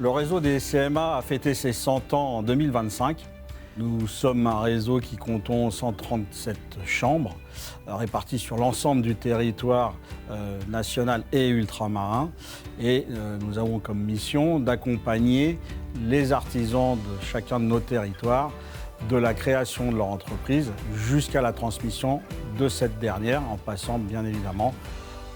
Le réseau des CMA a fêté ses 100 ans en 2025. Nous sommes un réseau qui comptons 137 chambres réparties sur l'ensemble du territoire national et ultramarin. Et nous avons comme mission d'accompagner les artisans de chacun de nos territoires de la création de leur entreprise jusqu'à la transmission de cette dernière, en passant bien évidemment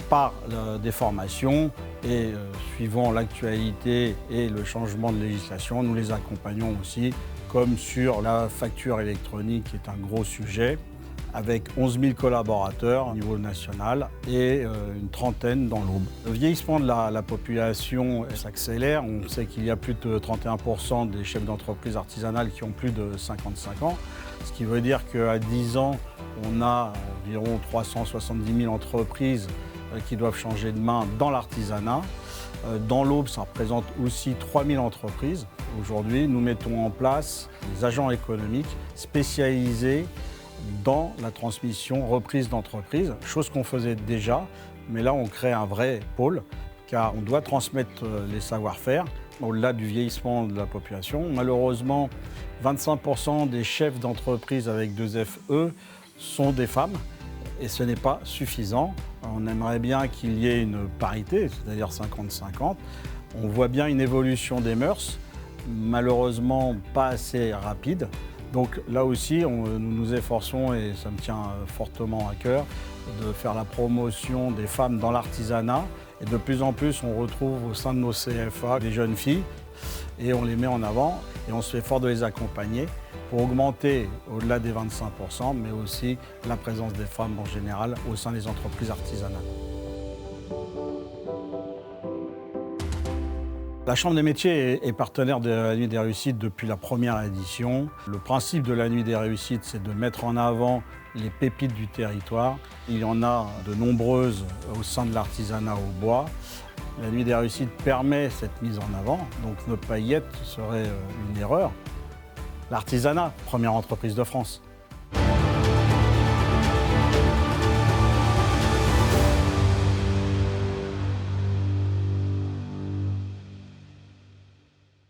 par des formations et suivant l'actualité et le changement de législation, nous les accompagnons aussi, comme sur la facture électronique qui est un gros sujet, avec 11 000 collaborateurs au niveau national et une trentaine dans l'Aube. Le vieillissement de la population s'accélère. On sait qu'il y a plus de 31% des chefs d'entreprise artisanales qui ont plus de 55 ans, ce qui veut dire qu'à 10 ans, on a environ 370 000 entreprises qui doivent changer de main dans l'artisanat. Dans l'Aube, ça représente aussi 3 000 entreprises. Aujourd'hui, nous mettons en place des agents économiques spécialisés dans la transmission reprise d'entreprise, chose qu'on faisait déjà, mais là on crée un vrai pôle, car on doit transmettre les savoir-faire au-delà du vieillissement de la population. Malheureusement, 25% des chefs d'entreprise avec 2 FE sont des femmes, et ce n'est pas suffisant. On aimerait bien qu'il y ait une parité, c'est-à-dire 50-50. On voit bien une évolution des mœurs, malheureusement pas assez rapide. Donc là aussi, nous nous efforçons, et ça me tient fortement à cœur, de faire la promotion des femmes dans l'artisanat. Et de plus en plus, on retrouve au sein de nos CFA des jeunes filles, et on les met en avant, et on se fait fort de les accompagner pour augmenter au-delà des 25%, mais aussi la présence des femmes en général au sein des entreprises artisanales. La Chambre des métiers est partenaire de la Nuit des réussites depuis la première édition. Le principe de la Nuit des réussites, c'est de mettre en avant les pépites du territoire. Il y en a de nombreuses au sein de l'artisanat au bois. La Nuit des réussites permet cette mise en avant, donc ne pas y être serait une erreur. L'artisanat, première entreprise de France.